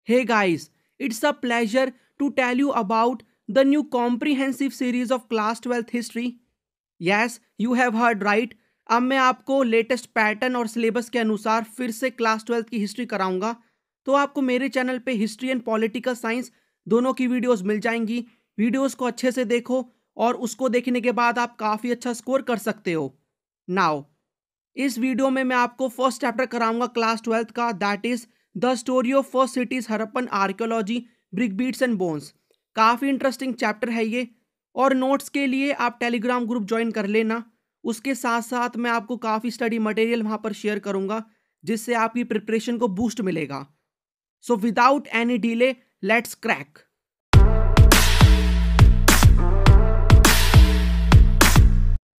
Hey guys, it's a pleasure to tell you about the new comprehensive series of class 12th history. Yes, you have heard right. अब मैं आपको latest pattern और syllabus के अनुसार फिर से class 12th की हिस्ट्री कराऊंगा। तो आपको मेरे चैनल पे हिस्ट्री एंड पॉलिटिकल साइंस दोनों की वीडियोस मिल जाएंगी। वीडियोस को अच्छे से देखो और उसको देखने के बाद आप काफ़ी अच्छा स्कोर कर सकते हो। नाउ इस वीडियो में मैं आपको फर्स्ट चैप्टर कराऊंगा क्लास 12th का, that is the story of first cities Harappan archaeology brick beads and bones. काफ़ी इंटरेस्टिंग चैप्टर है ये। और नोट्स के लिए आप टेलीग्राम ग्रुप ज्वाइन कर लेना। उसके साथ साथ मैं आपको काफ़ी स्टडी मटेरियल वहाँ पर शेयर करूँगा जिससे आपकी प्रिपरेशन को बूस्ट मिलेगा। So without any delay let's crack.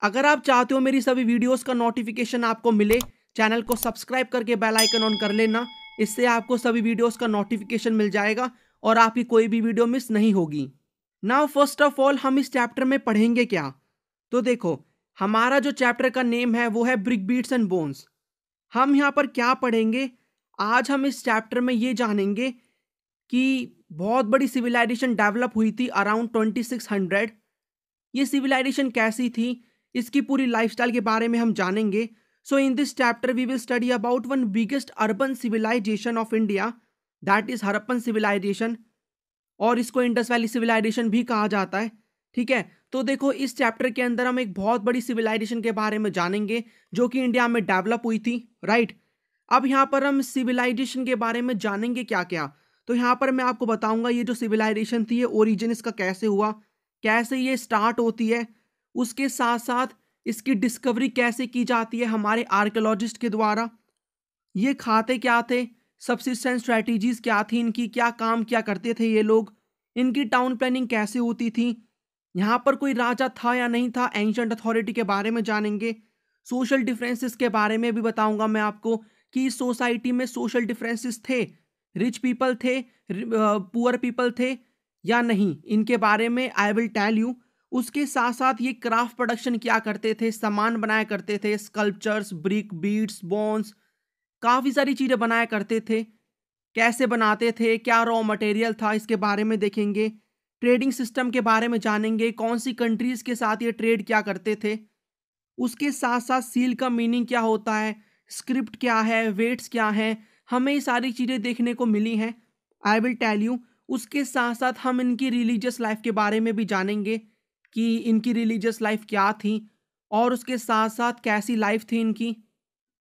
अगर आप चाहते हो मेरी सभी वीडियोस का नोटिफिकेशन आपको मिले, चैनल को सब्सक्राइब करके बेल आइकन ऑन कर लेना। इससे आपको सभी वीडियोस का नोटिफिकेशन मिल जाएगा और आपकी कोई भी वीडियो मिस नहीं होगी। नाउ फर्स्ट ऑफ ऑल हम इस चैप्टर में पढ़ेंगे क्या? तो देखो, हमारा जो चैप्टर का नेम है वो है ब्रिक बीट्स एंड बोन्स। हम यहाँ पर क्या पढ़ेंगे? आज हम इस चैप्टर में ये जानेंगे कि बहुत बड़ी सिविलाइजेशन डेवलप हुई थी अराउंड 2600। ये सिविलाइजेशन कैसी थी, इसकी पूरी लाइफस्टाइल के बारे में हम जानेंगे। So in this chapter we will study about one biggest urban civilization of India, that is Harappan civilization, और इसको इंडस वैली सिविलाइजेशन भी कहा जाता है। ठीक है, तो देखो इस चैप्टर के अंदर हम एक बहुत बड़ी सिविलाइजेशन के बारे में जानेंगे जो कि इंडिया में डेवलप हुई थी, राइट। अब यहाँ पर हम सिविलाइजेशन के बारे में जानेंगे क्या क्या। तो यहाँ पर मैं आपको बताऊंगा ये जो सिविलाइजेशन थी, ये ओरिजिन इसका कैसे हुआ, कैसे ये स्टार्ट होती है, उसके साथ साथ इसकी डिस्कवरी कैसे की जाती है हमारे आर्कियोलॉजिस्ट के द्वारा, ये खाते क्या थे, सबसिस्टेंस स्ट्रैटेजीज क्या थी इनकी, क्या काम क्या करते थे ये लोग, इनकी टाउन प्लानिंग कैसे होती थी, यहाँ पर कोई राजा था या नहीं था, एंशिएंट अथॉरिटी के बारे में जानेंगे। सोशल डिफरेंसेस के बारे में भी बताऊंगा मैं आपको कि इस सोसाइटी में सोशल डिफरेंसेस थे, रिच पीपल थे, पुअर पीपल थे या नहीं, इनके बारे में आई विल टेल यू। उसके साथ साथ ये क्राफ्ट प्रोडक्शन क्या करते थे, सामान बनाया करते थे, स्कल्पचर्स, ब्रिक, बीड्स, बोन्स, काफ़ी सारी चीज़ें बनाया करते थे। कैसे बनाते थे, क्या रॉ मटेरियल था, इसके बारे में देखेंगे। ट्रेडिंग सिस्टम के बारे में जानेंगे, कौन सी कंट्रीज़ के साथ ये ट्रेड क्या करते थे। उसके साथ साथ सील का मीनिंग क्या होता है, स्क्रिप्ट क्या है, वेट्स क्या है, हमें ये सारी चीज़ें देखने को मिली हैं, आई विल टेल यू। उसके साथ साथ हम इनकी रिलीजियस लाइफ के बारे में भी जानेंगे कि इनकी रिलीजियस लाइफ क्या थी और उसके साथ साथ कैसी लाइफ थी इनकी,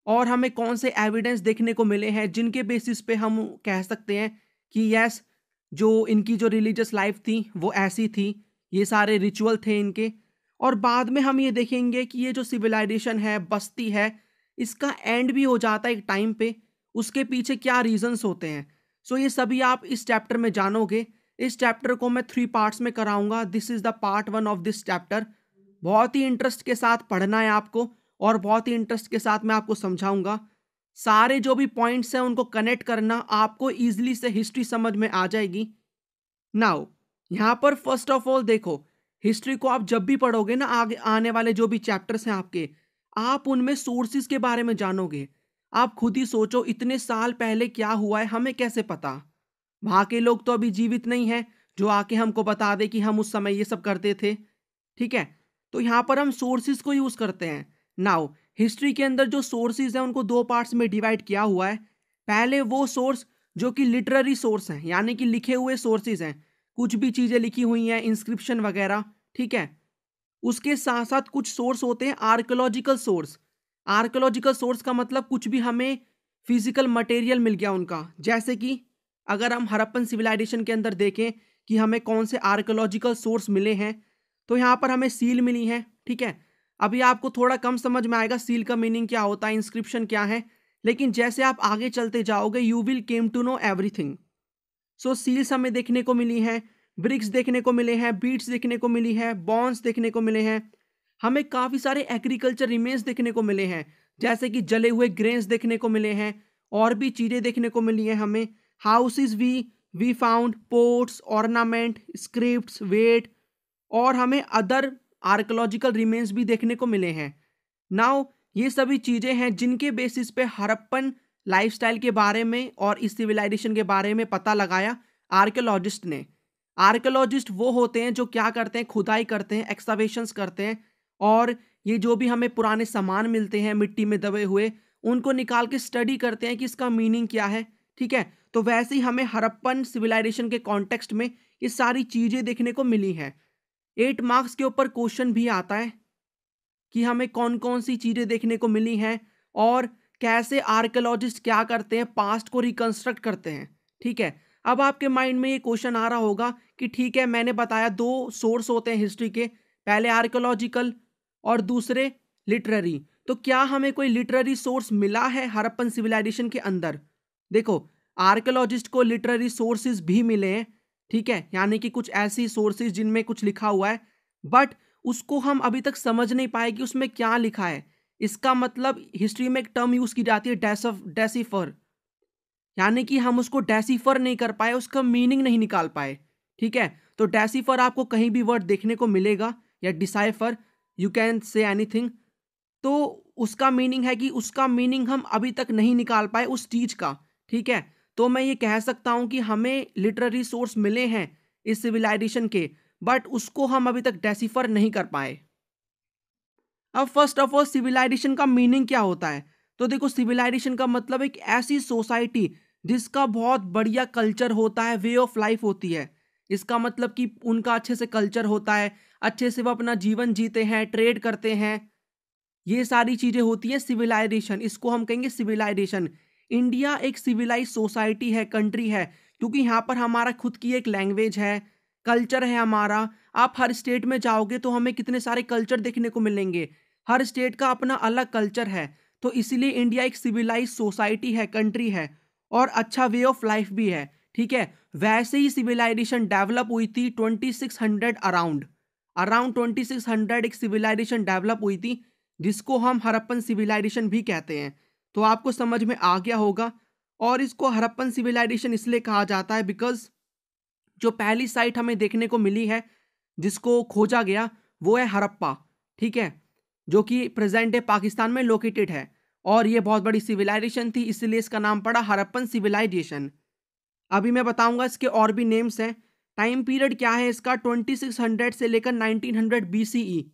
और हमें कौन से एविडेंस देखने को मिले हैं जिनके बेसिस पे हम कह सकते हैं कि यस, जो इनकी जो रिलीजियस लाइफ थी वो ऐसी थी, ये सारे रिचुअल थे इनके। और बाद में हम ये देखेंगे कि ये जो सिविलाइजेशन है, बस्ती है, इसका एंड भी हो जाता है एक टाइम पे, उसके पीछे क्या रीजंस होते हैं। सो ये सभी आप इस चैप्टर में जानोगे। इस चैप्टर को मैं 3 पार्ट्स में कराऊंगा। This is the part 1 of this chapter. बहुत ही इंटरेस्ट के साथ पढ़ना है आपको और बहुत ही इंटरेस्ट के साथ मैं आपको समझाऊंगा। सारे जो भी पॉइंट्स हैं उनको कनेक्ट करना, आपको ईजिली से हिस्ट्री समझ में आ जाएगी। नाउ यहाँ पर फर्स्ट ऑफ ऑल देखो, हिस्ट्री को आप जब भी पढ़ोगे ना, आगे आने वाले जो भी चैप्टर्स हैं आपके, आप उनमें सोर्सेज के बारे में जानोगे। आप खुद ही सोचो, इतने साल पहले क्या हुआ है हमें कैसे पता? वहाँ के लोग तो अभी जीवित नहीं है जो आके हमको बता दे कि हम उस समय ये सब करते थे। ठीक है, तो यहाँ पर हम सोर्सेज को यूज़ करते हैं। नाउ हिस्ट्री के अंदर जो सोर्सेज हैं उनको 2 पार्ट्स में डिवाइड किया हुआ है। पहले वो सोर्स जो कि लिटरेरी सोर्स हैं, यानी कि लिखे हुए सोर्सेज हैं, कुछ भी चीज़ें लिखी हुई हैं, इंस्क्रिप्शन वगैरह। ठीक है, उसके साथ साथ कुछ सोर्स होते हैं आर्कियोलॉजिकल सोर्स। आर्कियोलॉजिकल सोर्स का मतलब कुछ भी हमें फिजिकल मटेरियल मिल गया उनका, जैसे कि अगर हम हड़प्पन सिविलाइजेशन के अंदर देखें कि हमें कौन से आर्कियोलॉजिकल सोर्स मिले हैं, तो यहाँ पर हमें सील मिली है। ठीक है, अभी आपको थोड़ा कम समझ में आएगा सील का मीनिंग क्या होता है, इंस्क्रिप्शन क्या है, लेकिन जैसे आप आगे चलते जाओगे you will came to know everything. So seals हमें देखने को मिली हैं, ब्रिक्स देखने को मिले हैं, बीट्स देखने को मिली है, बॉन्स देखने को मिले हैं, हमें काफ़ी सारे एग्रीकल्चर रिमेन्स देखने को मिले हैं, जैसे कि जले हुए ग्रेन्स देखने को मिले हैं, और भी चीज़ें देखने को मिली हैं हमें। Houses we found pots, ornament, scripts, weight, और हमें अदर आर्कियोलॉजिकल रिमेन्स भी देखने को मिले हैं। नाउ ये सभी चीज़ें हैं जिनके बेसिस पे हड़प्पन लाइफस्टाइल के बारे में और इस सिविलाइजेशन के बारे में पता लगाया आर्कियोलॉजिस्ट ने। आर्कियोलॉजिस्ट वो होते हैं जो क्या करते हैं, खुदाई करते हैं, एक्सकवेशंस करते हैं, और ये जो भी हमें पुराने सामान मिलते हैं मिट्टी में दबे हुए, उनको निकाल के स्टडी करते हैं कि इसका मीनिंग क्या है। ठीक है, तो वैसे ही हमें हड़प्पन सिविलाइजेशन के कॉन्टेक्स्ट में ये सारी चीज़ें देखने को मिली हैं। 8 मार्क्स के ऊपर क्वेश्चन भी आता है कि हमें कौन कौन सी चीज़ें देखने को मिली हैं और कैसे आर्कियोलॉजिस्ट क्या करते हैं, पास्ट को रिकंस्ट्रक्ट करते हैं। ठीक है, अब आपके माइंड में ये क्वेश्चन आ रहा होगा कि ठीक है, मैंने बताया 2 सोर्स होते हैं हिस्ट्री के, पहले आर्कियोलॉजिकल और दूसरे लिटरेरी। तो क्या हमें कोई लिटरेरी सोर्स मिला है हड़प्पन सिविलाइजेशन के अंदर? देखो, आर्कियोलॉजिस्ट को लिटरेरी सोर्सेज भी मिले हैं। ठीक है, यानी कि कुछ ऐसी सोर्सेज जिनमें कुछ लिखा हुआ है, बट उसको हम अभी तक समझ नहीं पाए कि उसमें क्या लिखा है। इसका मतलब हिस्ट्री में एक टर्म यूज की जाती है डेसिफर, यानी कि हम उसको डेसिफर नहीं कर पाए, उसका मीनिंग नहीं निकाल पाए। ठीक है, तो डेसिफर आपको कहीं भी वर्ड देखने को मिलेगा, या decipher, you can say anything. तो उसका मीनिंग है कि उसका मीनिंग हम अभी तक नहीं निकाल पाए उस चीज का। ठीक है, तो मैं ये कह सकता हूं कि हमें लिटरेरी सोर्स मिले हैं इस सिविलाइजेशन के, बट उसको हम अभी तक डेसिफर नहीं कर पाए। अब फर्स्ट ऑफ ऑल सिविलाइजेशन का मीनिंग क्या होता है? तो देखो, सिविलाइजेशन का मतलब एक ऐसी सोसाइटी जिसका बहुत बढ़िया कल्चर होता है, वे ऑफ लाइफ होती है। इसका मतलब कि उनका अच्छे से कल्चर होता है, अच्छे से वो अपना जीवन जीते हैं, ट्रेड करते हैं, ये सारी चीजें होती है सिविलाइजेशन। इसको हम कहेंगे सिविलाइजेशन। इंडिया एक सिविलाइज सोसाइटी है, कंट्री है, क्योंकि यहाँ पर हमारा खुद की एक लैंग्वेज है, कल्चर है हमारा। आप हर स्टेट में जाओगे तो हमें कितने सारे कल्चर देखने को मिलेंगे, हर स्टेट का अपना अलग कल्चर है। तो इसीलिए इंडिया एक सिविलाइज सोसाइटी है, कंट्री है, और अच्छा वे ऑफ लाइफ भी है। ठीक है, वैसे ही सिविलाइजेशन डेवलप हुई थी 2600 अराउंड 2600 एक सिविलाइजेशन डेवलप हुई थी, जिसको हम हड़प्पन सिविलाइजेशन भी कहते हैं। तो आपको समझ में आ गया होगा। और इसको हड़प्पन सिविलाइजेशन इसलिए कहा जाता है बिकॉज जो पहली साइट हमें देखने को मिली है जिसको खोजा गया वो है हड़प्पा। ठीक है, जो कि प्रेजेंट डे पाकिस्तान में लोकेटेड है, और ये बहुत बड़ी सिविलाइजेशन थी, इसलिए इसका नाम पड़ा हड़प्पन सिविलाइजेशन। अभी मैं बताऊंगा इसके और भी नेम्स हैं। टाइम पीरियड क्या है इसका, 2600 से लेकर 1900 BCE।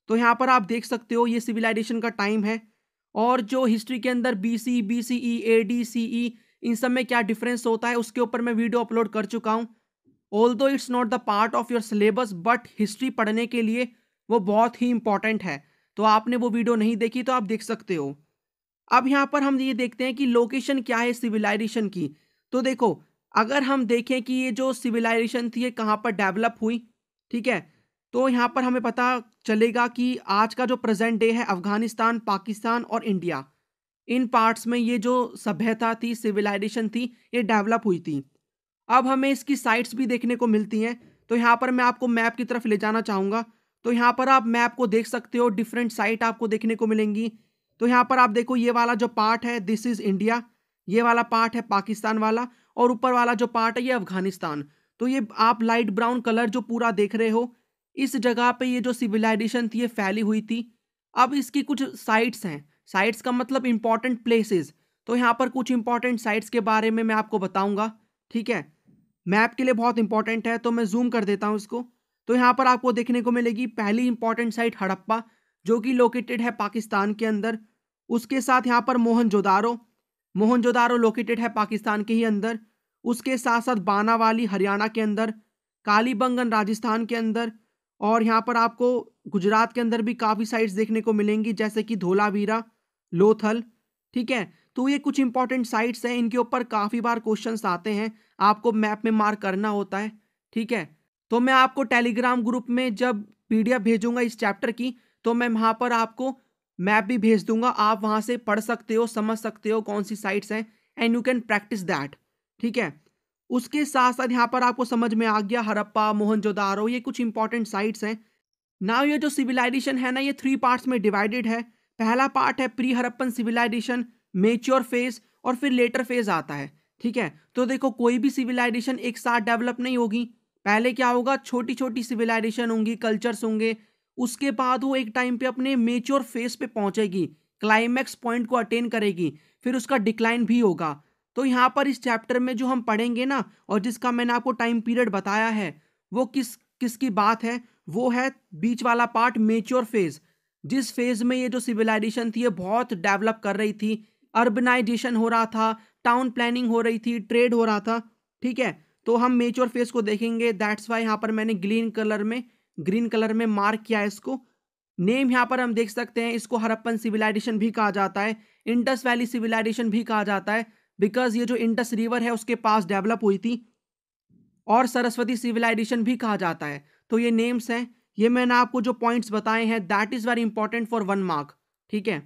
तो यहाँ पर आप देख सकते हो ये सिविलाइजेशन का टाइम है। और जो हिस्ट्री के अंदर BC, BCE, AD, CE, इन सब में क्या डिफरेंस होता है उसके ऊपर मैं वीडियो अपलोड कर चुका हूँ। Although it's not the part of your syllabus, but history पढ़ने के लिए वो बहुत ही इंपॉर्टेंट है। तो आपने वो वीडियो नहीं देखी तो आप देख सकते हो। अब यहाँ पर हम ये देखते हैं कि लोकेशन क्या है सिविलाइजेशन की। तो देखो, अगर हम देखें कि ये जो सिविलाइजेशन थी ये कहाँ पर डेवलप हुई, ठीक है, तो यहाँ पर हमें पता चलेगा कि आज का जो प्रेजेंट डे है अफगानिस्तान, पाकिस्तान और इंडिया, इन पार्ट्स में ये जो सभ्यता थी, सिविलाइजेशन थी, ये डेवलप हुई थी। अब हमें इसकी साइट्स भी देखने को मिलती हैं। तो यहाँ पर मैं आपको मैप की तरफ ले जाना चाहूँगा। तो यहाँ पर आप मैप को देख सकते हो, डिफरेंट साइट आपको देखने को मिलेंगी। तो यहाँ पर आप देखो, ये वाला जो पार्ट है दिस इज इंडिया, ये वाला पार्ट है पाकिस्तान वाला, और ऊपर वाला जो पार्ट है ये अफगानिस्तान। तो ये आप लाइट ब्राउन कलर जो पूरा देख रहे हो, इस जगह पे ये जो सिविलाइजेशन थी ये फैली हुई थी। अब इसकी कुछ साइट्स हैं, साइट्स का मतलब इंपॉर्टेंट प्लेसेस। तो यहाँ पर कुछ इंपॉर्टेंट साइट्स के बारे में मैं आपको बताऊंगा। ठीक है, मैप के लिए बहुत इंपॉर्टेंट है, तो मैं जूम कर देता हूँ इसको। तो यहाँ पर आपको देखने को मिलेगी पहली इंपॉर्टेंट साइट हड़प्पा, जो कि लोकेटेड है पाकिस्तान के अंदर। उसके साथ यहाँ पर मोहनजोदारो लोकेटेड है पाकिस्तान के ही अंदर। उसके साथ साथ बानावाली हरियाणा के अंदर, कालीबंगन राजस्थान के अंदर, और यहाँ पर आपको गुजरात के अंदर भी काफ़ी साइट्स देखने को मिलेंगी, जैसे कि धोलावीरा, लोथल। ठीक है, तो ये कुछ इंपॉर्टेंट साइट्स हैं, इनके ऊपर काफ़ी बार क्वेश्चंस आते हैं, आपको मैप में मार्क करना होता है। ठीक है, तो मैं आपको टेलीग्राम ग्रुप में जब PDF भेजूंगा इस चैप्टर की, तो मैं वहाँ पर आपको मैप भी भेज दूंगा। आप वहाँ से पढ़ सकते हो, समझ सकते हो कौन सी साइट्स हैं, and you can practice that. ठीक है, उसके साथ साथ यहाँ पर आपको समझ में आ गया हड़प्पा, मोहनजोदारो, ये कुछ इंपॉर्टेंट साइट्स हैं। नाउ ये जो सिविलाइजेशन है ना, ये 3 पार्ट्स में डिवाइडेड है। पहला पार्ट है pre Harappan civilisation, mature phase, और फिर लेटर फेज आता है। ठीक है, तो देखो, कोई भी सिविलाइजेशन एक साथ डेवलप नहीं होगी। पहले क्या होगा, छोटी छोटी सिविलाइजेशन होंगी, कल्चर्स होंगे, उसके बाद वो एक टाइम पे अपने मेच्योर फेज पे पहुंचेगी, क्लाइमैक्स पॉइंट को अटेन करेगी, फिर उसका डिक्लाइन भी होगा। तो यहाँ पर इस चैप्टर में जो हम पढ़ेंगे ना, और जिसका मैंने आपको टाइम पीरियड बताया है, वो किसकी बात है, वो है बीच वाला पार्ट, मेच्योर फेज। जिस फेज में ये जो सिविलाइजेशन थी ये बहुत डेवलप कर रही थी, अर्बनाइजेशन हो रहा था, टाउन प्लानिंग हो रही थी, ट्रेड हो रहा था। ठीक है, तो हम मेच्योर फेज को देखेंगे। दैट्स वाई यहाँ पर मैंने ग्रीन कलर में मार्क किया है इसको। नेम यहाँ पर हम देख सकते हैं, इसको हड़प्पन सिविलाइजेशन भी कहा जाता है, इंडस वैली सिविलाइजेशन भी कहा जाता है, बिकॉज ये जो इंडस रिवर है उसके पास डेवलप हुई थी। और सरस्वती सिविलाइजेशन भी कहा जाता है। तो ये नेम्स हैं, ये मैंने आपको जो पॉइंट्स बताए हैं, that is very important for 1 mark. ठीक है,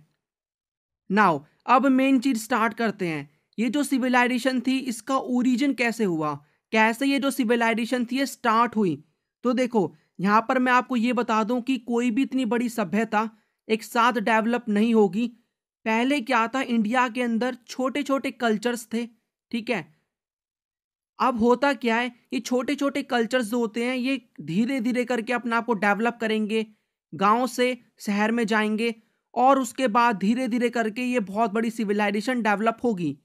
नाउ अब मेन चीज स्टार्ट करते हैं। ये जो सिविलाइजेशन थी इसका ओरिजिन कैसे हुआ, कैसे ये जो सिविलाइजेशन थी ये स्टार्ट हुई। तो देखो यहां पर मैं आपको ये बता दूं कि कोई भी इतनी बड़ी सभ्यता एक साथ डेवलप नहीं होगी। पहले क्या था, इंडिया के अंदर छोटे छोटे कल्चर्स थे। ठीक है, अब होता क्या है, ये छोटे छोटे कल्चर्स जो होते हैं ये धीरे धीरे करके अपने आप को डेवलप करेंगे, गांव से शहर में जाएंगे, और उसके बाद धीरे धीरे करके ये बहुत बड़ी सिविलाइजेशन डेवलप होगी।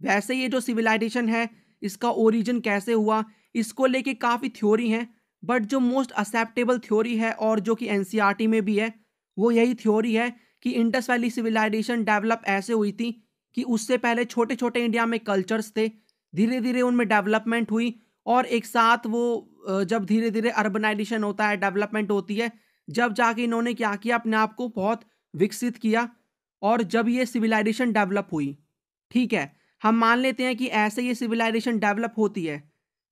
वैसे ये जो सिविलाइजेशन है इसका ओरिजिन कैसे हुआ, इसको लेके काफ़ी थ्योरी हैं, बट जो मोस्ट एक्सेप्टेबल थ्योरी है और जो कि एनसीईआरटी में भी है, वो यही थ्योरी है कि इंडस वैली सिविलाइजेशन डेवलप ऐसे हुई थी कि उससे पहले छोटे छोटे इंडिया में कल्चर्स थे, धीरे धीरे उनमें डेवलपमेंट हुई, और एक साथ वो जब धीरे धीरे अर्बनाइजेशन होता है, डेवलपमेंट होती है, जब जाके इन्होंने क्या किया, अपने आप को बहुत विकसित किया, और जब ये सिविलाइजेशन डेवलप हुई। ठीक है, हम मान लेते हैं कि ऐसे ये सिविलाइजेशन डेवलप होती है।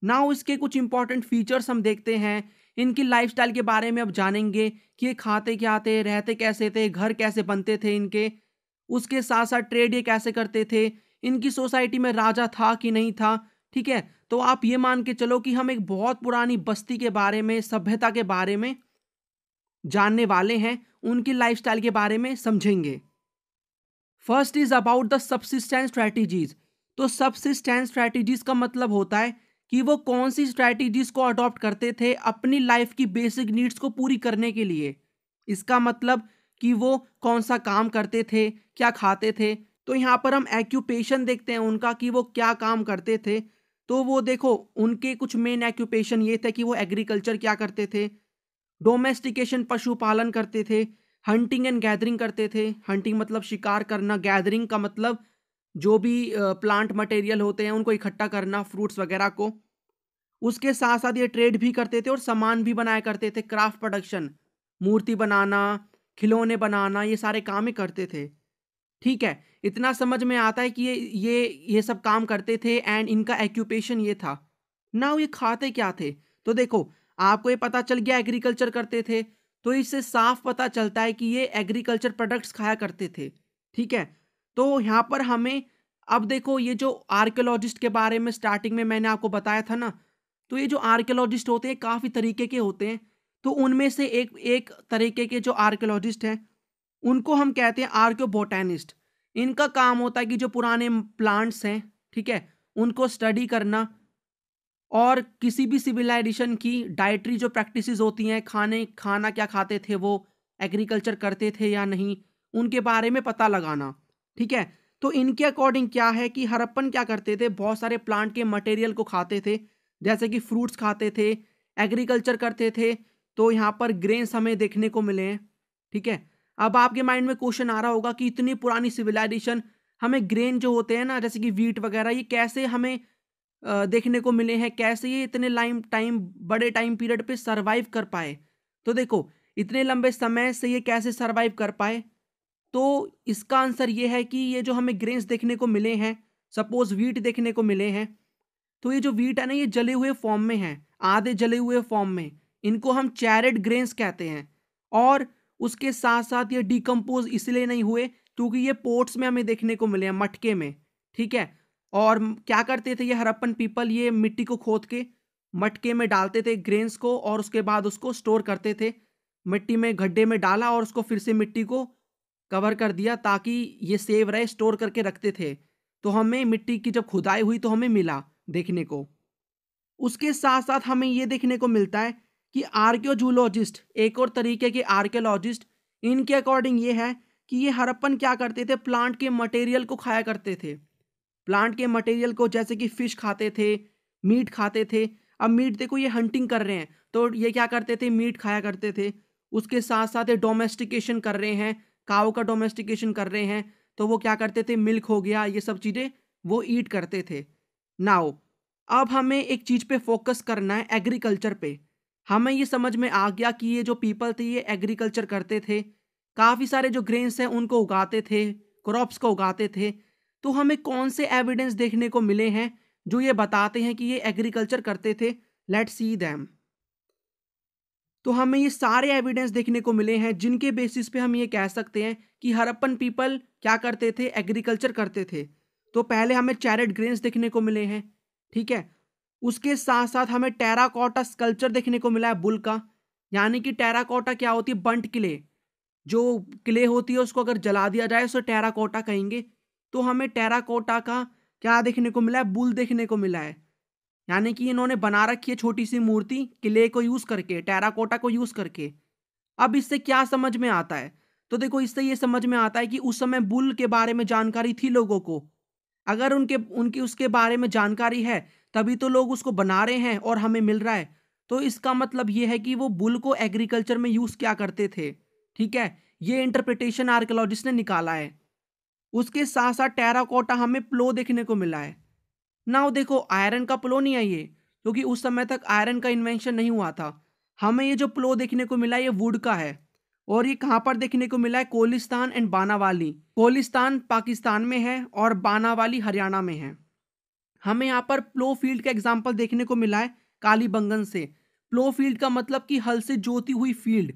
नाउ इसके कुछ इंपॉर्टेंट फीचर्स हम देखते हैं, इनकी लाइफस्टाइल के बारे में अब जानेंगे कि ये खाते क्या थे, रहते कैसे थे, घर कैसे बनते थे इनके, उसके साथ साथ ट्रेड ये कैसे करते थे, इनकी सोसाइटी में राजा था कि नहीं था। ठीक है, तो आप ये मान के चलो कि हम एक बहुत पुरानी बस्ती के बारे में, सभ्यता के बारे में जानने वाले हैं, उनकी लाइफस्टाइल के बारे में समझेंगे। First is about the subsistence strategies. तो सबसिस्टेंस स्ट्रैटेजीज का मतलब होता है कि वो कौन सी स्ट्रैटेजीज को अडॉप्ट करते थे अपनी लाइफ की बेसिक नीड्स को पूरी करने के लिए। इसका मतलब कि वो कौन सा काम करते थे, क्या खाते थे। तो यहाँ पर हम एक्यूपेशन देखते हैं उनका कि वो क्या काम करते थे। तो वो देखो उनके कुछ मेन एक्यूपेशन ये थे कि वो एग्रीकल्चर क्या करते थे, डोमेस्टिकेशन पशुपालन करते थे, हंटिंग एंड गैदरिंग करते थे। हंटिंग मतलब शिकार करना, गैदरिंग का मतलब जो भी प्लांट मटेरियल होते हैं उनको इकट्ठा करना, फ्रूट्स वगैरह को। उसके साथ साथ ये ट्रेड भी करते थे और सामान भी बनाया करते थे, क्राफ्ट प्रोडक्शन, मूर्ति बनाना, खिलौने बनाना, ये सारे काम ही करते थे। ठीक है, इतना समझ में आता है कि ये सब काम करते थे एंड इनका एक्यूपेशन ये था। नाउ ये खाते क्या थे, तो देखो आपको ये पता चल गया एग्रीकल्चर करते थे, तो इससे साफ पता चलता है कि ये एग्रीकल्चर प्रोडक्ट्स खाया करते थे। ठीक है, तो यहाँ पर हमें अब देखो ये जो आर्कियोलॉजिस्ट के बारे में स्टार्टिंग में मैंने आपको बताया था ना, तो ये जो आर्कियोलॉजिस्ट होते हैं काफ़ी तरीके के होते हैं। तो उनमें से एक तरीके के जो आर्कियोलॉजिस्ट हैं उनको हम कहते हैं आर्कियोबोटैनिस्ट। इनका काम होता है कि जो पुराने प्लांट्स हैं, ठीक है, उनको स्टडी करना, और किसी भी सिविलाइजेशन की डाइटरी जो प्रैक्टिसेस होती हैं, खाना क्या खाते थे वो, एग्रीकल्चर करते थे या नहीं, उनके बारे में पता लगाना। ठीक है, तो इनके अकॉर्डिंग क्या है कि हड़प्पन क्या करते थे, बहुत सारे प्लांट के मटेरियल को खाते थे, जैसे कि फ्रूट्स खाते थे, एग्रीकल्चर करते थे। तो यहाँ पर ग्रेन्स हमें देखने को मिले हैं। ठीक है, अब आपके माइंड में क्वेश्चन आ रहा होगा कि इतनी पुरानी सिविलाइजेशन हमें ग्रेन जो होते हैं ना, जैसे कि वीट वगैरह, ये कैसे हमें देखने को मिले हैं, कैसे ये इतने बड़े टाइम पीरियड पे सरवाइव कर पाए। तो देखो इतने लंबे समय से ये कैसे सरवाइव कर पाए, तो इसका आंसर ये है कि ये जो हमें ग्रेन्स देखने को मिले हैं, सपोज वीट देखने को मिले हैं, तो ये जो वीट है ना ये जले हुए फॉर्म में है, आधे जले हुए फॉर्म में, इनको हम चैरेड ग्रेन्स कहते हैं। और उसके साथ साथ ये डिकम्पोज इसलिए नहीं हुए क्योंकि ये पोर्ट्स में हमें देखने को मिले हैं, मटके में। ठीक है, और क्या करते थे ये हड़प्पन पीपल, ये मिट्टी को खोद के मटके में डालते थे ग्रेन्स को, और उसके बाद उसको स्टोर करते थे, मिट्टी में गड्ढे में डाला और उसको फिर से मिट्टी को कवर कर दिया ताकि ये सेव रहे, स्टोर करके रखते थे। तो हमें मिट्टी की जब खुदाई हुई तो हमें मिला देखने को। उसके साथ साथ हमें ये देखने को मिलता है कि आर्कियोजूलॉजिस्ट, एक और तरीके के आर्कियोलॉजिस्ट, इनके अकॉर्डिंग ये है कि ये हड़प्पन क्या करते थे, प्लांट के मटेरियल को खाया करते थे। प्लांट के मटेरियल को, जैसे कि फिश खाते थे, मीट खाते थे। अब मीट देखो, ये हंटिंग कर रहे हैं तो ये क्या करते थे, मीट खाया करते थे। उसके साथ साथ ये डोमेस्टिकेशन कर रहे हैं, काऊ का डोमेस्टिकेशन कर रहे हैं, तो वो क्या करते थे, मिल्क हो गया, ये सब चीज़ें वो ईट करते थे। नाउ अब हमें एक चीज़ पे फोकस करना है, एग्रीकल्चर पे। हमें ये समझ में आ गया कि ये जो पीपल थे ये एग्रीकल्चर करते थे, काफ़ी सारे जो ग्रेन्स हैं उनको उगाते थे, क्रॉप्स को उगाते थे। तो हमें कौन से एविडेंस देखने को मिले हैं जो ये बताते हैं कि ये एग्रीकल्चर करते थे? Let's see them. तो हमें ये सारे एविडेंस देखने को मिले हैं जिनके बेसिस पे हम ये कह सकते हैं कि हड़प्पन पीपल क्या करते थे, एग्रीकल्चर करते थे। तो पहले हमें चैरेट ग्रेन्स देखने को मिले हैं, ठीक है। उसके साथ साथ हमें टेराकोटा स्कल्पचर देखने को मिला है बुल का। यानी कि टेराकोटा क्या होती है, बंट क्ले। जो क्ले होती है उसको अगर जला दिया जाए उसे टेराकोटा कहेंगे। तो हमें टेराकोटा का क्या देखने को मिला है, बुल देखने को मिला है। यानी कि इन्होंने बना रखी है छोटी सी मूर्ति क्ले को यूज करके, टेराकोटा को यूज करके। अब इससे क्या समझ में आता है? तो देखो, इससे ये समझ में आता है कि उस समय बुल के बारे में जानकारी थी लोगों को। अगर उनके उनकी उसके बारे में जानकारी है तभी तो लोग उसको बना रहे हैं और हमें मिल रहा है। तो इसका मतलब ये है कि वो बुल को एग्रीकल्चर में यूज क्या करते थे, ठीक है। ये इंटरप्रिटेशन आर्कियोलॉजिस्ट ने निकाला है। उसके साथ साथ टेराकोटा हमें प्लो देखने को मिला है। नाउ देखो, आयरन का प्लो नहीं है ये, क्योंकि उस समय तक आयरन का इन्वेंशन नहीं हुआ था। हमें ये जो प्लो देखने को मिला है ये वुड का है। और ये कहाँ पर देखने को मिला है, कोलिस्तान एंड बानावाली। कोलिस्तान पाकिस्तान में है और बानावाली हरियाणा में है। हमें यहाँ पर प्लो फील्ड का एग्जाम्पल देखने को मिला है कालीबंगन से। प्लो फील्ड का मतलब कि हल से जोती हुई फील्ड,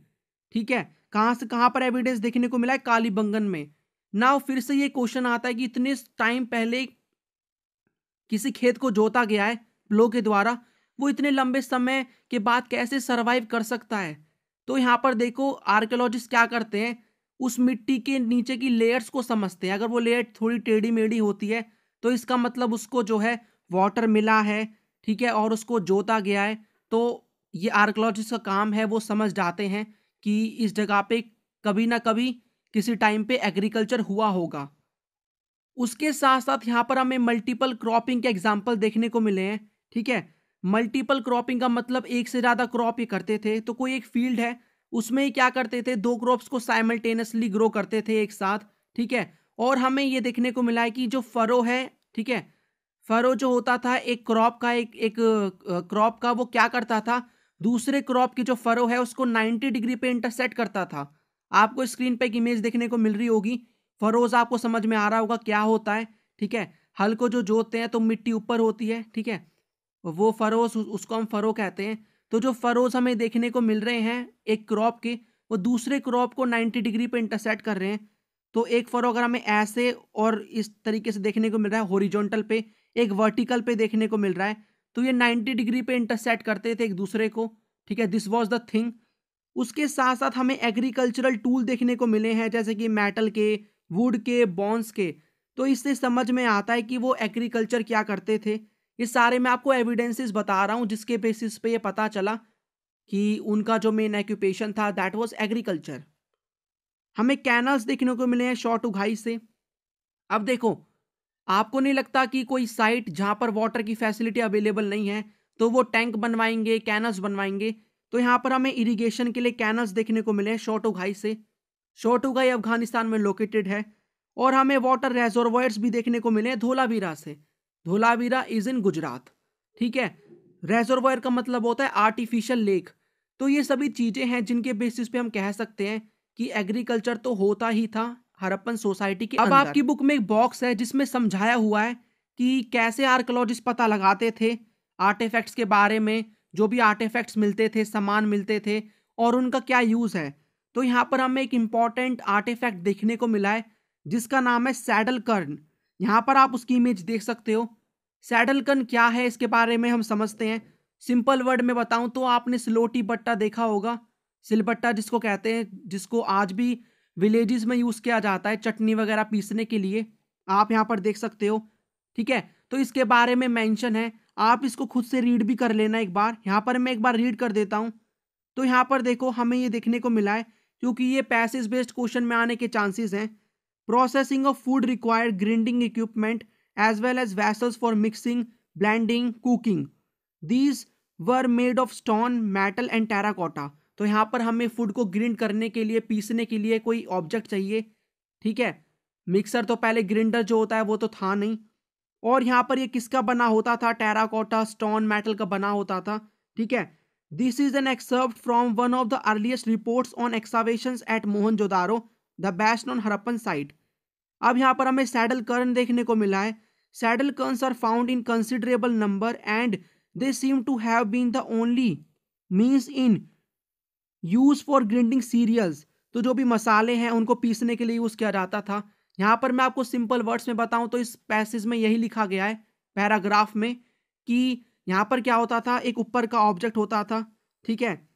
ठीक है। कहाँ से कहाँ पर एविडेंस देखने को मिला है, कालीबंगन में। नाउ फिर से ये क्वेश्चन आता है कि इतने टाइम पहले किसी खेत को जोता गया है प्लो के द्वारा, वो इतने लंबे समय के बाद कैसे सरवाइव कर सकता है? तो यहाँ पर देखो, आर्कियोलॉजिस्ट क्या करते हैं, उस मिट्टी के नीचे की लेयर्स को समझते हैं। अगर वो लेयर थोड़ी टेढ़ी मेढ़ी होती है तो इसका मतलब उसको जो है वाटर मिला है, ठीक है, और उसको जोता गया है। तो ये आर्कियोलॉजिस्ट का काम है, वो समझ जाते हैं कि इस जगह पे कभी ना कभी किसी टाइम पे एग्रीकल्चर हुआ होगा। उसके साथ साथ यहाँ पर हमें मल्टीपल क्रॉपिंग के एग्जाम्पल देखने को मिले हैं, ठीक है। मल्टीपल क्रॉपिंग का मतलब एक से ज़्यादा क्रॉप ये करते थे। तो कोई एक फील्ड है, उसमें ही क्या करते थे, दो क्रॉप्स को साइमल्टेनियसली ग्रो करते थे एक साथ, ठीक है। और हमें ये देखने को मिला है कि जो फरो है, ठीक है, फरो जो होता था एक क्रॉप का, एक क्रॉप का, वो क्या करता था, दूसरे क्रॉप की जो फरो है उसको 90 डिग्री पे इंटरसेक्ट करता था। आपको स्क्रीन पे एक इमेज देखने को मिल रही होगी। फरोज आपको समझ में आ रहा होगा क्या होता है, ठीक है। हल को जो जोतते हैं तो मिट्टी ऊपर होती है, ठीक है, वो फरोज, उसको हम फरो कहते हैं। तो जो फरोज हमें देखने को मिल रहे हैं एक क्रॉप के, वो दूसरे क्रॉप को 90 डिग्री पे इंटरसेक्ट कर रहे हैं। तो एक फरो अगर हमें ऐसे और इस तरीके से देखने को मिल रहा है हॉरिजॉन्टल पे, एक वर्टिकल पे देखने को मिल रहा है, तो ये 90 डिग्री पे इंटरसेक्ट करते थे एक दूसरे को, ठीक है। This was the thing. उसके साथ साथ हमें एग्रीकल्चरल टूल देखने को मिले हैं, जैसे कि मेटल के, वुड के, बॉन्स के। तो इससे समझ में आता है कि वो एग्रीकल्चर क्या करते थे। ये सारे मैं आपको एविडेंसेस बता रहा हूँ जिसके बेसिस पे ये पता चला कि उनका जो मेन ऑक्यूपेशन था दैट वाज एग्रीकल्चर। हमें कैनल्स देखने को मिले हैं शॉर्ट उगाई से। अब देखो, आपको नहीं लगता कि कोई साइट जहां पर वाटर की फैसिलिटी अवेलेबल नहीं है तो वो टैंक बनवाएंगे, कैनल्स बनवाएंगे? तो यहाँ पर हमें इरिगेशन के लिए कैनल्स देखने को मिले हैं शॉर्ट उगाई से। शॉर्ट उगाई अफगानिस्तान में लोकेटेड है। और हमें वाटर रेजर्वोयर्स भी देखने को मिले हैं धोलावीरा से। धोलावीरा इज इन गुजरात, ठीक है। रेजर्वोयर का मतलब होता है आर्टिफिशियल लेक। तो ये सभी चीजें हैं जिनके बेसिस पे हम कह सकते हैं कि एग्रीकल्चर तो होता ही था हड़प्पन सोसाइटी के अंदर। अब आपकी बुक में एक बॉक्स है जिसमें समझाया हुआ है कि कैसे आर्कियोलॉजिस्ट पता लगाते थे आर्टिफैक्ट्स के बारे में, जो भी आर्टिफैक्ट्स मिलते थे, सामान मिलते थे, और उनका क्या यूज है। तो यहाँ पर हमें एक इंपॉर्टेंट आर्टिफैक्ट देखने को मिला है जिसका नाम है सैडल कर्न। यहाँ पर आप उसकी इमेज देख सकते हो। सैडल कर्न क्या है इसके बारे में हम समझते हैं। सिंपल वर्ड में बताऊं तो आपने सिलोटी बट्टा देखा होगा, सिलबट्टा जिसको कहते हैं, जिसको आज भी विलेजेस में यूज किया जाता है चटनी वगैरह पीसने के लिए। आप यहाँ पर देख सकते हो, ठीक है। तो इसके बारे में मेंशन है, आप इसको खुद से रीड भी कर लेना एक बार। यहाँ पर मैं एक बार रीड कर देता हूँ। तो यहाँ पर देखो, हमें ये देखने को मिला है क्योंकि ये पैसेज बेस्ड क्वेश्चन में आने के चांसेस हैं। Processing of food require grinding equipment as well as vessels for mixing, blending, cooking. These were made of stone, metal and terracotta. तो यहाँ पर हमें फूड को ग्राइंड करने के लिए, पीसने के लिए कोई ऑब्जेक्ट चाहिए, ठीक है। मिक्सर तो पहले ग्राइंडर जो होता है वो तो था नहीं। और यहाँ पर ये किसका बना होता था? टेराकोटा, स्टोन, मेटल का बना होता था, ठीक है। This is an excerpt from one of the earliest reports on excavations at Mohenjodaro, the best on Harappan site. अब यहाँ पर हमें सैडल कर्न देखने को मिला है। Saddle querns are found in considerable number and they seem to have been the only means in use for grinding cereals. तो जो भी मसाले हैं उनको पीसने के लिए यूज किया जाता था। यहाँ पर मैं आपको सिंपल वर्ड्स में बताऊं तो इस पैसेज में यही लिखा गया है पैराग्राफ में कि यहाँ पर क्या होता था, एक ऊपर का ऑब्जेक्ट होता था, ठीक है।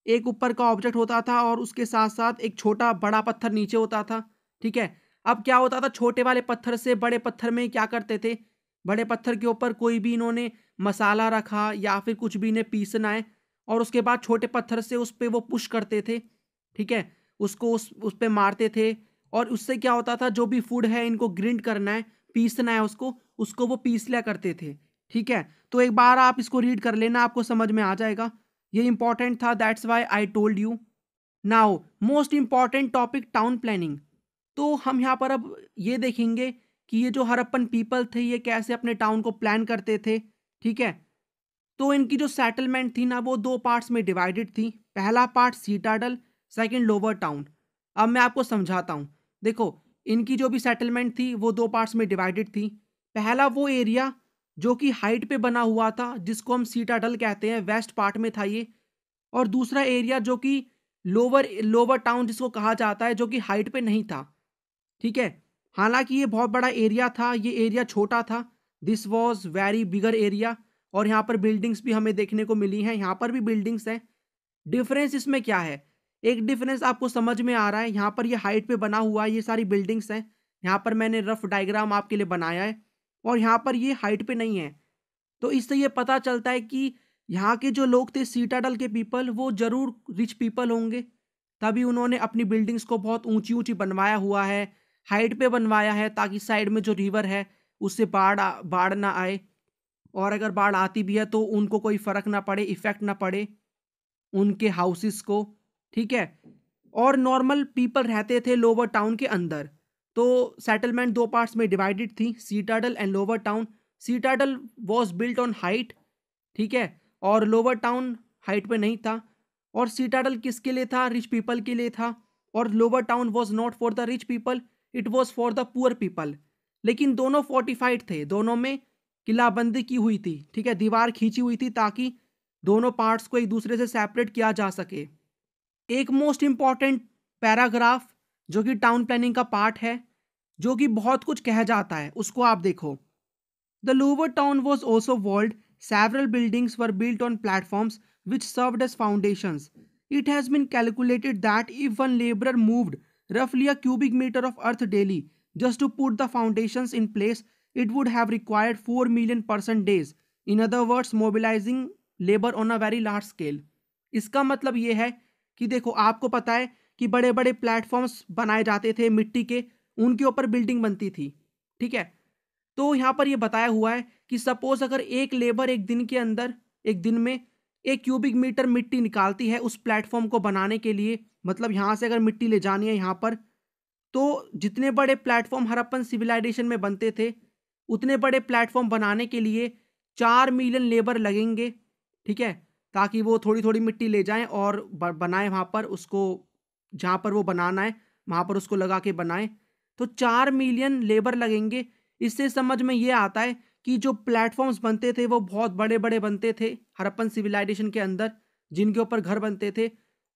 एक ऊपर का ऑब्जेक्ट होता था और उसके साथ साथ एक छोटा बड़ा पत्थर नीचे होता था, ठीक है। अब क्या होता था, छोटे वाले पत्थर से बड़े पत्थर में क्या करते थे, बड़े पत्थर के ऊपर कोई भी इन्होंने मसाला रखा या फिर कुछ भी इन्हें पीसना है और उसके बाद छोटे पत्थर से उस पर वो पुश करते थे, ठीक है, उसको उस पे मारते थे और उससे क्या होता था, जो भी फूड है इनको ग्राइंड करना है, पीसना है उसको वो पीस लिया करते थे, ठीक है। तो एक बार आप इसको रीड कर लेना, आपको समझ में आ जाएगा। ये इंपॉर्टेंट था, that's why I told you. Now most important topic, town planning. तो हम यहाँ पर अब ये देखेंगे कि ये जो हरप्पन पीपल थे ये कैसे अपने टाउन को प्लान करते थे, ठीक है। तो इनकी जो सेटलमेंट थी ना वो दो पार्ट्स में डिवाइडेड थी। पहला part citadel, second lower town. अब मैं आपको समझाता हूँ। देखो, इनकी जो भी सेटलमेंट थी वो दो पार्ट्स में डिवाइडेड थी। पहला वो एरिया जो कि हाइट पे बना हुआ था जिसको हम सीटाडल कहते हैं, वेस्ट पार्ट में था ये। और दूसरा एरिया जो कि लोअर टाउन जिसको कहा जाता है, जो कि हाइट पे नहीं था, ठीक है। हालांकि ये बहुत बड़ा एरिया था, ये एरिया छोटा था। This was very bigger area. और यहाँ पर बिल्डिंग्स भी हमें देखने को मिली हैं, यहाँ पर भी बिल्डिंग्स हैं। डिफरेंस इसमें क्या है, एक डिफरेंस आपको समझ में आ रहा है। यहाँ पर ये हाइट पे बना हुआ है, ये सारी बिल्डिंग्स हैं। यहाँ पर मैंने रफ डायग्राम आपके लिए बनाया है और यहाँ पर ये हाइट पे नहीं है। तो इससे ये पता चलता है कि यहाँ के जो लोग थे सीटाडल के पीपल, वो जरूर रिच पीपल होंगे, तभी उन्होंने अपनी बिल्डिंग्स को बहुत ऊंची ऊंची बनवाया हुआ है, हाइट पे बनवाया है, ताकि साइड में जो रिवर है उससे बाढ़ ना आए, और अगर बाढ़ आती भी है तो उनको कोई फर्क ना पड़े, इफेक्ट ना पड़े उनके हाउसेस को, ठीक है। और नॉर्मल पीपल रहते थे लोअर टाउन के अंदर। तो सेटलमेंट दो पार्ट्स में डिवाइडेड थी, citadel and lower town. Citadel was built on height, ठीक है, और लोअर टाउन हाइट पे नहीं था। और सीटाडल किसके लिए था? रिच पीपल के लिए था। और lower town was not for the rich people, it was for the poor people. लेकिन दोनों फोर्टिफाइड थे, दोनों में किलाबंदी की हुई थी, ठीक है, दीवार खींची हुई थी ताकि दोनों पार्ट्स को एक दूसरे से सेपरेट किया जा सके। एक मोस्ट इंपॉर्टेंट पैराग्राफ जो कि टाउन प्लानिंग का पार्ट है, जो कि बहुत कुछ कह जाता है, उसको आप देखो। The lower town was also walled, several buildings were built on platforms which served as foundations. It has been calculated that if one laborer moved roughly a cubic meter of earth daily just to put the foundations in place, it would have required 4 million person days. In other words, mobilizing labor on a very large scale. इसका मतलब ये है कि देखो, आपको पता है कि बड़े बड़े प्लेटफॉर्म्स बनाए जाते थे मिट्टी के, उनके ऊपर बिल्डिंग बनती थी, ठीक है। तो यहाँ पर ये बताया हुआ है कि सपोज अगर एक लेबर एक दिन के अंदर, एक दिन में 1 क्यूबिक मीटर मिट्टी निकालती है उस प्लेटफॉर्म को बनाने के लिए, मतलब यहाँ से अगर मिट्टी ले जानी है यहाँ पर, तो जितने बड़े प्लेटफॉर्म हरप्पन सिविलाइजेशन में बनते थे उतने बड़े प्लेटफॉर्म बनाने के लिए 4 मिलियन लेबर लगेंगे, ठीक है, ताकि वो थोड़ी थोड़ी मिट्टी ले जाएं और बनाए वहाँ पर, उसको जहाँ पर वो बनाना है वहाँ पर उसको लगा के बनाए। तो 4 मिलियन लेबर लगेंगे। इससे समझ में ये आता है कि जो प्लेटफॉर्म्स बनते थे वो बहुत बड़े बड़े बनते थे हरप्पन सिविलाइजेशन के अंदर, जिनके ऊपर घर बनते थे।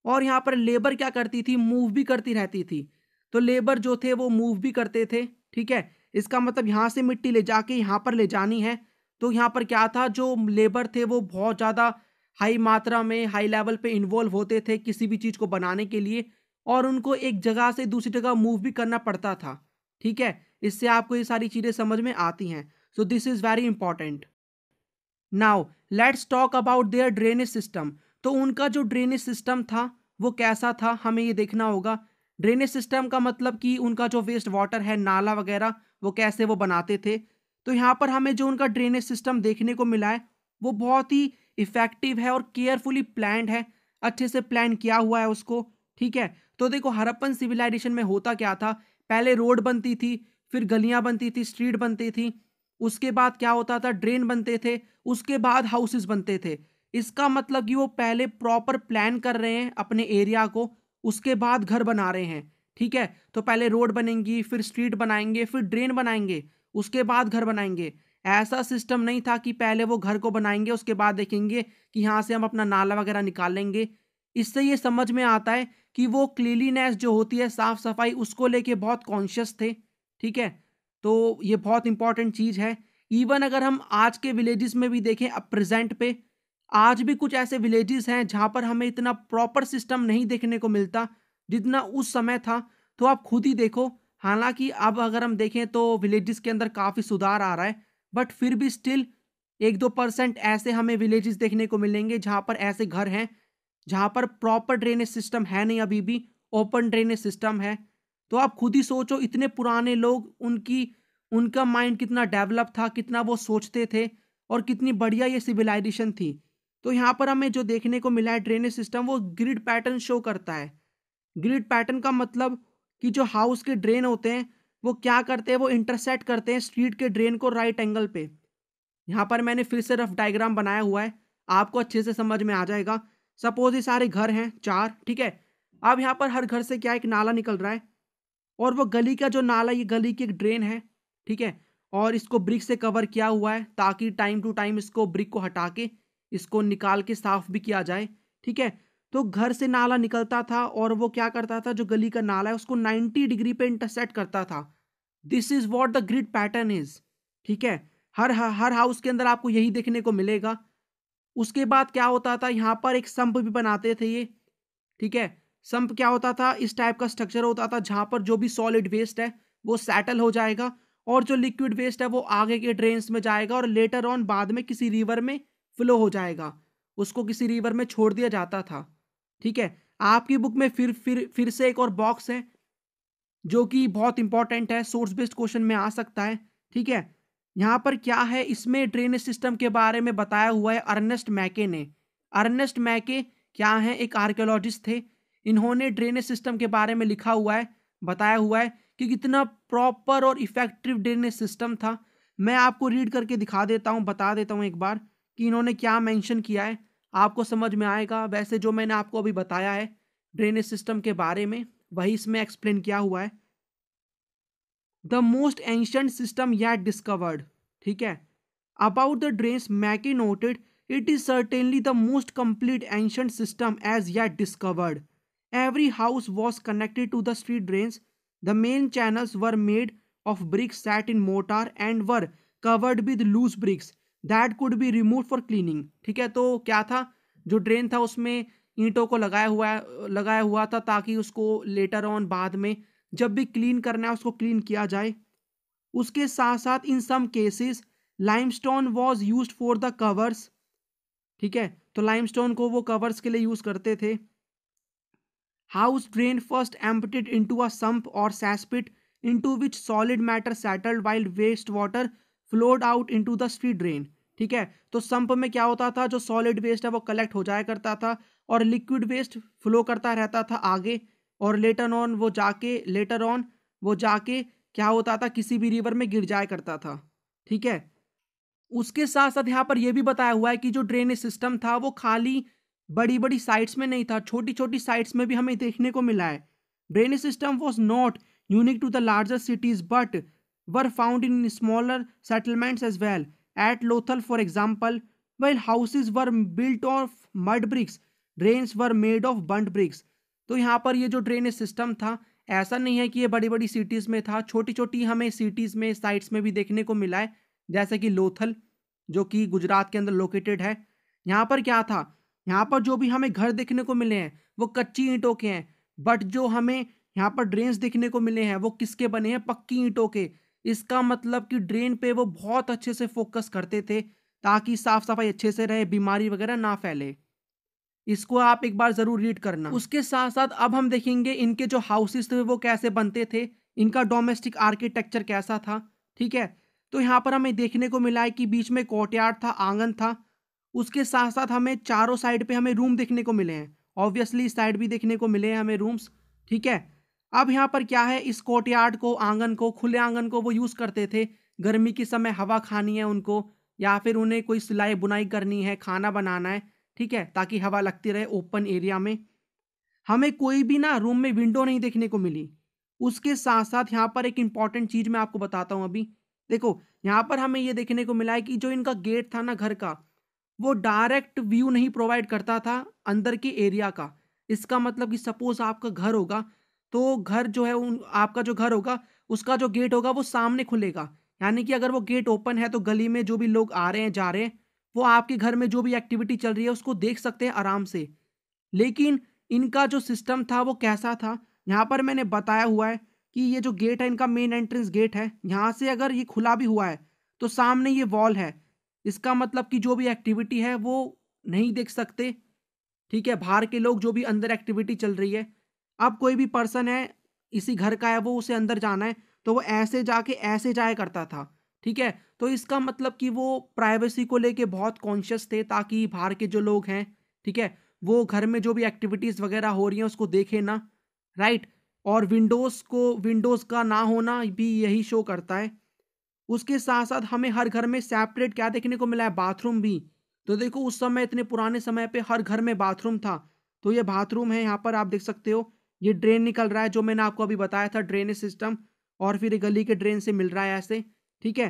और यहाँ पर लेबर क्या करती थी? मूव भी करती रहती थी। तो लेबर जो थे वो मूव भी करते थे, ठीक है। इसका मतलब यहाँ से मिट्टी ले जाके यहाँ पर ले जानी है, तो यहाँ पर क्या था, जो लेबर थे वो बहुत ज़्यादा हाई मात्रा में, हाई लेवल पे इन्वॉल्व होते थे किसी भी चीज़ को बनाने के लिए, और उनको एक जगह से दूसरी जगह मूव भी करना पड़ता था, ठीक है। इससे आपको ये सारी चीज़ें समझ में आती हैं। So this is very important. Now let's talk about their drainage system. तो उनका जो ड्रेनेज सिस्टम था वो कैसा था हमें ये देखना होगा। ड्रेनेज सिस्टम का मतलब कि उनका जो वेस्ट वाटर है, नाला वगैरह, वो कैसे वो बनाते थे। तो यहाँ पर हमें जो उनका ड्रेनेज सिस्टम देखने को मिला है वो बहुत ही इफेक्टिव है और केयरफुली प्लान्ड है, अच्छे से प्लान किया हुआ है उसको। ठीक है, तो देखो हड़प्पन सिविलाइजेशन में होता क्या था, पहले रोड बनती थी, फिर गलियां बनती थी, स्ट्रीट बनती थी, उसके बाद क्या होता था, ड्रेन बनते थे, उसके बाद हाउसेस बनते थे। इसका मतलब कि वो पहले प्रॉपर प्लान कर रहे हैं अपने एरिया को, उसके बाद घर बना रहे हैं। ठीक है, तो पहले रोड बनेंगी, फिर स्ट्रीट बनाएंगे, फिर ड्रेन बनाएंगे, उसके बाद घर बनाएंगे। ऐसा सिस्टम नहीं था कि पहले वो घर को बनाएंगे उसके बाद देखेंगे कि यहाँ से हम अपना नाला वगैरह निकालेंगे। इससे ये समझ में आता है कि वो क्लीनलीनेस जो होती है, साफ सफाई, उसको लेके बहुत कॉन्शियस थे। ठीक है, तो ये बहुत इंपॉर्टेंट चीज़ है। इवन अगर हम आज के विलेजेस में भी देखें, अब प्रेजेंट पे आज भी कुछ ऐसे विलेजेस हैं जहाँ पर हमें इतना प्रॉपर सिस्टम नहीं देखने को मिलता जितना उस समय था। तो आप खुद ही देखो, हालांकि अब अगर हम देखें तो विलेजेस के अंदर काफ़ी सुधार आ रहा है, बट फिर भी स्टिल 1-2% ऐसे हमें विलेजेस देखने को मिलेंगे जहाँ पर ऐसे घर हैं जहाँ पर प्रॉपर ड्रेनेज सिस्टम है नहीं, अभी भी ओपन ड्रेनेज सिस्टम है। तो आप खुद ही सोचो, इतने पुराने लोग, उनका माइंड कितना डेवलप था, कितना वो सोचते थे और कितनी बढ़िया ये सिविलाइजेशन थी। तो यहाँ पर हमें जो देखने को मिला है ड्रेनेज सिस्टम, वो ग्रिड पैटर्न शो करता है। ग्रिड पैटर्न का मतलब कि जो हाउस के ड्रेन होते हैं वो क्या करते हैं, वो इंटरसेक्ट करते हैं स्ट्रीट के ड्रेन को राइट एंगल पे। यहाँ पर मैंने फिर से रफ डायग्राम बनाया हुआ है, आपको अच्छे से समझ में आ जाएगा। सपोज ये सारे घर हैं 4, ठीक है। अब यहाँ पर हर घर से क्या एक नाला निकल रहा है, और वो गली का जो नाला, ये गली की एक ड्रेन है, ठीक है। और इसको ब्रिक से कवर किया हुआ है ताकि टाइम टू टाइम इसको ब्रिक को हटा के इसको निकाल के साफ भी किया जाए। ठीक है, तो घर से नाला निकलता था और वो क्या करता था, जो गली का नाला है उसको 90 डिग्री पे इंटरसेक्ट करता था। This is what the grid pattern is. ठीक है, हर हाउस के अंदर आपको यही देखने को मिलेगा। उसके बाद क्या होता था, यहाँ पर एक संप भी बनाते थे ये। ठीक है, संप क्या होता था, इस टाइप का स्ट्रक्चर होता था जहां पर जो भी सॉलिड वेस्ट है वो सेटल हो जाएगा और जो लिक्विड वेस्ट है वो आगे के ड्रेन्स में जाएगा और लेटर ऑन बाद में किसी रिवर में फ्लो हो जाएगा, उसको किसी रिवर में छोड़ दिया जाता था। ठीक है, आपकी बुक में फिर से एक और बॉक्स है जो कि बहुत इंपॉर्टेंट है, सोर्स बेस्ड क्वेश्चन में आ सकता है। ठीक है, यहाँ पर क्या है, इसमें ड्रेनेज सिस्टम के बारे में बताया हुआ है अर्नेस्ट मैके ने। अर्नेस्ट मैके क्या है, एक आर्कियोलॉजिस्ट थे। इन्होंने ड्रेनेज सिस्टम के बारे में लिखा हुआ है, बताया हुआ है कि कितना प्रॉपर और इफेक्टिव ड्रेनेज सिस्टम था। मैं आपको रीड करके दिखा देता हूँ, बता देता हूँ एक बार कि इन्होंने क्या मेंशन किया है, आपको समझ में आएगा। वैसे जो मैंने आपको अभी बताया है ड्रेनेज सिस्टम के बारे में, वही इसमें एक्सप्लेन किया हुआ है। The most ancient system yet discovered. ठीक है, अबाउट द ड्रेन्स मैके noted, it is certainly the most complete ancient system as yet discovered. Every house was connected to the street drains. The main channels were made of bricks set in mortar and were covered with loose bricks that could be removed for cleaning. ठीक है, तो क्या था, जो drain था उसमें ईंटों को लगाया हुआ था ताकि उसको लेटर ऑन बाद में जब भी क्लीन करना है उसको क्लीन किया जाए। उसके साथ साथ in some cases limestone was used for the covers. ठीक है, तो लाइमस्टोन को वो कवर्स के लिए यूज करते थे। House drain first emptied into a sump और cesspit into which solid matter settled while waste water flowed out into the street drain. ठीक है, तो सम्प में क्या होता था, जो सॉलिड वेस्ट है वो कलेक्ट हो जाया करता था और लिक्विड वेस्ट फ्लो करता रहता था आगे, और लेटर ऑन वो जाके क्या होता था, किसी भी रिवर में गिर जाया करता था। ठीक है, उसके साथ साथ यहाँ पर यह भी बताया हुआ है कि जो ड्रेनेज सिस्टम था वो खाली बड़ी बड़ी साइट्स में नहीं था, छोटी छोटी साइट्स में भी हमें देखने को मिला है। Drainage system was not unique to the larger cities but were found in smaller settlements as well. At Lothal for example, while houses were built of mud bricks, drains were made of burnt bricks. तो यहाँ पर ये जो drainage system था, ऐसा नहीं है कि ये बड़ी बड़ी सिटीज़ में था, छोटी छोटी हमें सिटीज़ में, साइट्स में भी देखने को मिला है, जैसे कि लोथल जो कि गुजरात के अंदर लोकेटेड है। यहाँ पर क्या था, यहाँ पर जो भी हमें घर देखने को मिले हैं वो कच्ची ईंटों के हैं, बट जो हमें यहाँ पर ड्रेन्स देखने को मिले हैं वो किसके बने हैं, पक्की ईंटों के। इसका मतलब कि ड्रेन पे वो बहुत अच्छे से फोकस करते थे ताकि साफ सफाई अच्छे से रहे, बीमारी वगैरह ना फैले। इसको आप एक बार जरूर रीड करना। उसके साथ साथ अब हम देखेंगे इनके जो हाउसेस थे वो कैसे बनते थे, इनका डोमेस्टिक आर्किटेक्चर कैसा था। ठीक है, तो यहाँ पर हमें देखने को मिला है कि बीच में कोर्टयार्ड था, आंगन था। उसके साथ साथ हमें चारों साइड पे हमें रूम देखने को मिले हैं, ऑब्वियसली इस साइड भी देखने को मिले हैं हमें रूम्स। ठीक है, अब यहाँ पर क्या है, इस कोर्टयार्ड को, आंगन को, खुले आंगन को वो यूज करते थे। गर्मी के समय हवा खानी है उनको, या फिर उन्हें कोई सिलाई बुनाई करनी है, खाना बनाना है। ठीक है, ताकि हवा लगती रहे ओपन एरिया में। हमें कोई भी ना रूम में विंडो नहीं देखने को मिली। उसके साथ साथ यहाँ पर एक इंपॉर्टेंट चीज मैं आपको बताता हूँ अभी। देखो, यहाँ पर हमें ये देखने को मिला है कि जो इनका गेट था ना घर का, वो डायरेक्ट व्यू नहीं प्रोवाइड करता था अंदर के एरिया का। इसका मतलब कि सपोज आपका घर होगा, तो घर जो है आपका जो घर होगा उसका जो गेट होगा वो सामने खुलेगा। यानी कि अगर वो गेट ओपन है तो गली में जो भी लोग आ रहे हैं जा रहे हैं, वो आपके घर में जो भी एक्टिविटी चल रही है उसको देख सकते हैं आराम से। लेकिन इनका जो सिस्टम था वो कैसा था, यहाँ पर मैंने बताया हुआ है कि ये जो गेट है इनका मेन एंट्रेंस गेट है, यहाँ से अगर ये खुला भी हुआ है तो सामने ये वॉल है। इसका मतलब कि जो भी एक्टिविटी है वो नहीं देख सकते। ठीक है, बाहर के लोग जो भी अंदर एक्टिविटी चल रही है। अब कोई भी पर्सन है, इसी घर का है, वो उसे अंदर जाना है तो वो ऐसे जाके ऐसे जाया करता था। ठीक है, तो इसका मतलब कि वो प्राइवेसी को लेके बहुत कॉन्शियस थे, ताकि बाहर के जो लोग हैं, ठीक है, वो घर में जो भी एक्टिविटीज वगैरह हो रही हैं उसको देखे ना। राइट, और विंडोज का ना होना भी यही शो करता है। उसके साथ साथ हमें हर घर में सेपरेट क्या देखने को मिला है, बाथरूम भी। तो देखो, उस समय, इतने पुराने समय पे हर घर में बाथरूम था। तो ये बाथरूम है, यहाँ पर आप देख सकते हो ये ड्रेन निकल रहा है, जो मैंने आपको अभी बताया था ड्रेनेज सिस्टम, और फिर ये गली के ड्रेन से मिल रहा है ऐसे। ठीक है,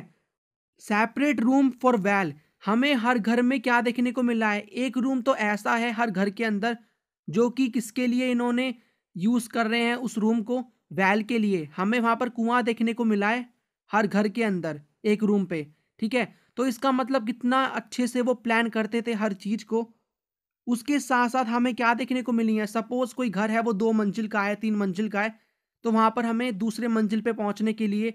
सेपरेट रूम फॉर वेल। हमें हर घर में क्या देखने को मिला है, एक रूम तो ऐसा है हर घर के अंदर जो कि किसके लिए इन्होंने यूज कर रहे हैं, उस रूम को वेल के लिए। हमें वहां पर कुआं देखने को मिला है हर घर के अंदर एक रूम पे। ठीक है, तो इसका मतलब कितना अच्छे से वो प्लान करते थे हर चीज को। उसके साथ साथ हमें क्या देखने को मिली है, सपोज कोई घर है वो 2 मंजिल का है, 3 मंजिल का है, तो वहां पर हमें दूसरे मंजिल पे पहुंचने के लिए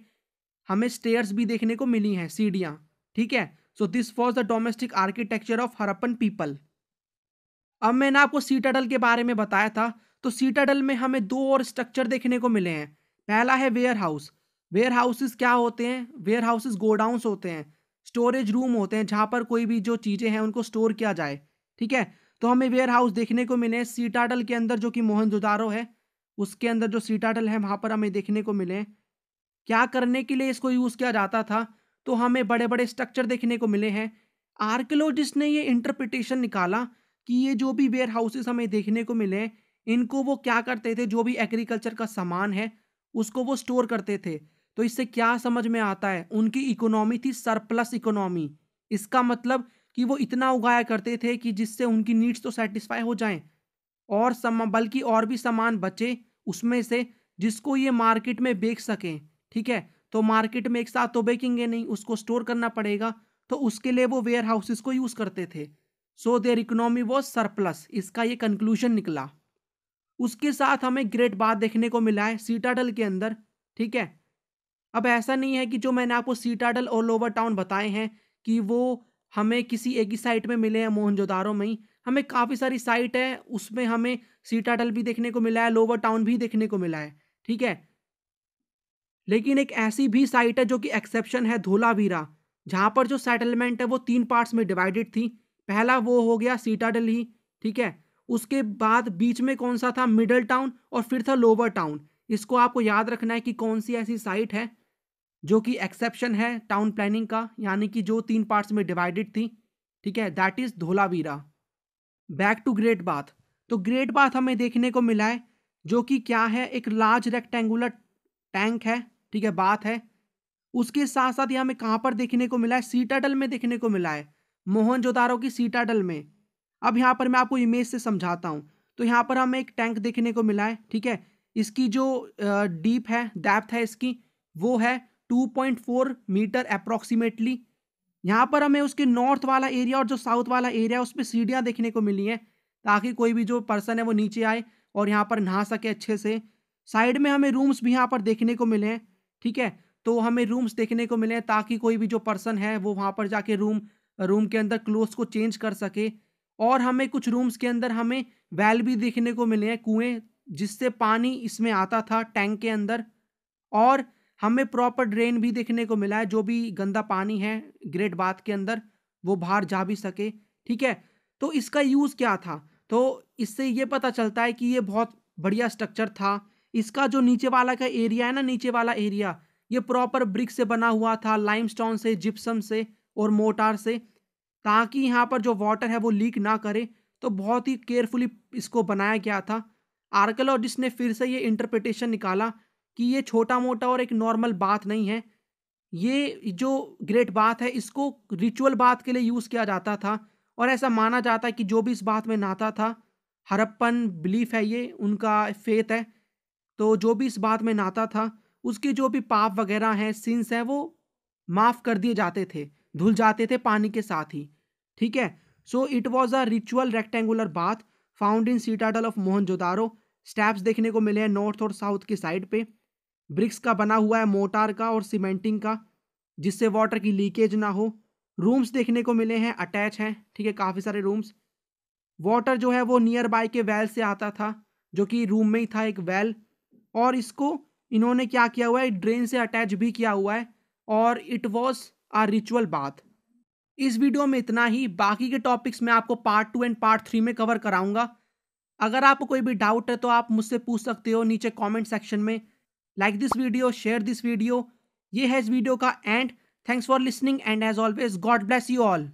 हमें स्टेयर्स भी देखने को मिली हैं, सीढ़ियां। ठीक है, so this was the domestic architecture of Harappan people. अब मैंने आपको सीटाडल के बारे में बताया था, तो सीटाडल में हमें 2 और स्ट्रक्चर देखने को मिले हैं। पहला है वेयर हाउस। वेयर हाउसेस क्या होते हैं, वेयर हाउसेस गोडाउंस होते हैं, स्टोरेज रूम होते हैं जहां पर कोई भी जो चीजें हैं उनको स्टोर किया जाए। ठीक है, तो हमें वेयर हाउस देखने को मिले सीटाडल के अंदर, जो कि मोहनजोदारो है उसके अंदर जो सीटाडल है वहां पर हमें देखने को मिले। क्या करने के लिए इसको यूज किया जाता था, तो हमें बड़े बड़े स्ट्रक्चर देखने को मिले हैं। आर्कियोलॉजिस्ट ने ये इंटरप्रिटेशन निकाला कि ये जो भी वेयर हाउसेस हमें देखने को मिले हैं, इनको वो क्या करते थे, जो भी एग्रीकल्चर का सामान है उसको वो स्टोर करते थे। तो इससे क्या समझ में आता है, उनकी इकोनॉमी थी सरप्लस इकोनॉमी। इसका मतलब कि वो इतना उगाया करते थे कि जिससे उनकी नीड्स तो सेटिस्फाई हो जाएं, और बल्कि और भी सामान बचे उसमें से, जिसको ये मार्केट में बेच सकें। ठीक है, तो मार्केट में एक साथ तो बेचेंगे नहीं, उसको स्टोर करना पड़ेगा, तो उसके लिए वो वेयर हाउसेस को यूज करते थे। So there economy was surplus, इसका ये कंक्लूजन निकला। उसके साथ हमें ग्रेट बात देखने को मिला है सीटाडल के अंदर। ठीक है, अब ऐसा नहीं है कि जो मैंने आपको सीटाडल और लोवर टाउन बताए हैं कि वो हमें किसी एक ही साइट में मिले हैं मोहनजोदारो में ही। हमें काफ़ी सारी साइट है, उसमें हमें सीटाडल भी देखने को मिला है, लोवर टाउन भी देखने को मिला है। ठीक है, लेकिन एक ऐसी भी साइट है जो कि एक्सेप्शन है, धोलावीरा, जहां पर जो सेटलमेंट है वो 3 पार्ट्स में डिवाइडेड थी। पहला वो हो गया सीटाडल ही। ठीक है, उसके बाद बीच में कौन सा था, मिडल टाउन, और फिर था लोवर टाउन। इसको आपको याद रखना है कि कौन सी ऐसी साइट है जो कि एक्सेप्शन है टाउन प्लानिंग का, यानी कि जो 3 पार्ट्स में डिवाइडेड थी। ठीक है, that is Dholavira. Back to great bath. तो ग्रेट बाथ हमें देखने को मिला है, जो कि क्या है, एक लार्ज रेक्टेंगुलर टैंक है। ठीक है, बात है। उसके साथ साथ ये हमें कहां पर देखने को मिला है, सीटाडल में देखने को मिला है, मोहनजोदारो की सीटाडल में। अब यहाँ पर मैं आपको इमेज से समझाता हूँ। तो यहाँ पर हमें एक टैंक देखने को मिला है। ठीक है, इसकी जो डीप है, डेप्थ है इसकी, वो है 2.4 मीटर अप्रोक्सीमेटली। यहाँ पर हमें उसके नॉर्थ वाला एरिया और जो साउथ वाला एरिया उसमें सीढ़ियाँ देखने को मिली हैं, ताकि कोई भी जो पर्सन है वो नीचे आए और यहाँ पर नहा सके अच्छे से। साइड में हमें रूम्स भी यहाँ पर देखने को मिले हैं। ठीक है, तो हमें रूम्स देखने को मिले हैं ताकि कोई भी जो पर्सन है वो वहाँ पर जाके रूम रूम के अंदर क्लोथ्स को चेंज कर सके। और हमें कुछ रूम्स के अंदर हमें वेल भी देखने को मिले हैं, कुएं, जिससे पानी इसमें आता था टैंक के अंदर। और हमें प्रॉपर ड्रेन भी देखने को मिला है, जो भी गंदा पानी है ग्रेट बाथ के अंदर वो बाहर जा भी सके। ठीक है, तो इसका यूज़ क्या था? तो इससे ये पता चलता है कि ये बहुत बढ़िया स्ट्रक्चर था। इसका जो नीचे वाला का एरिया है ना, नीचे वाला एरिया, ये प्रॉपर ब्रिक से बना हुआ था, लाइमस्टोन से, जिप्सम से और मोटार से, ताकि यहाँ पर जो वाटर है वो लीक ना करे। तो बहुत ही केयरफुली इसको बनाया गया था। आर्कियोलॉजिस्ट ने फिर से ये इंटरप्रिटेशन निकाला कि ये छोटा मोटा और एक नॉर्मल बाथ नहीं है, ये जो ग्रेट बाथ है इसको रिचुअल बाथ के लिए यूज़ किया जाता था। और ऐसा माना जाता है कि जो भी इस बाथ में नहाता था, हड़प्पन बिलीफ है, ये उनका फेथ है, तो जो भी इस बात में नहाता था उसके जो भी पाप वगैरह हैं, सिंस हैं, वो माफ़ कर दिए जाते थे, धुल जाते थे पानी के साथ ही। ठीक है, so it was a ritual rectangular bath found in citadel of Mohenjodaro. Steps देखने को मिले हैं नॉर्थ और साउथ की साइड पे। ब्रिक्स का बना हुआ है, मोटार का और सीमेंटिंग का, जिससे वाटर की लीकेज ना हो। रूम्स देखने को मिले हैं, अटैच हैं। ठीक है, काफ़ी सारे रूम्स। वाटर जो है वो नियर बाय के वेल से आता था, जो कि रूम में ही था एक वेल, और इसको इन्होंने क्या किया हुआ है, ड्रेन से अटैच भी किया हुआ है। और it was a ritual bath. इस वीडियो में इतना ही। बाकी के टॉपिक्स मैं आपको पार्ट 2 एंड पार्ट 3 में कवर कराऊंगा। अगर आपको कोई भी डाउट है तो आप मुझसे पूछ सकते हो नीचे कमेंट सेक्शन में। Like this video, share this video. ये है इस वीडियो का end. Thanks for listening and as always God bless you all.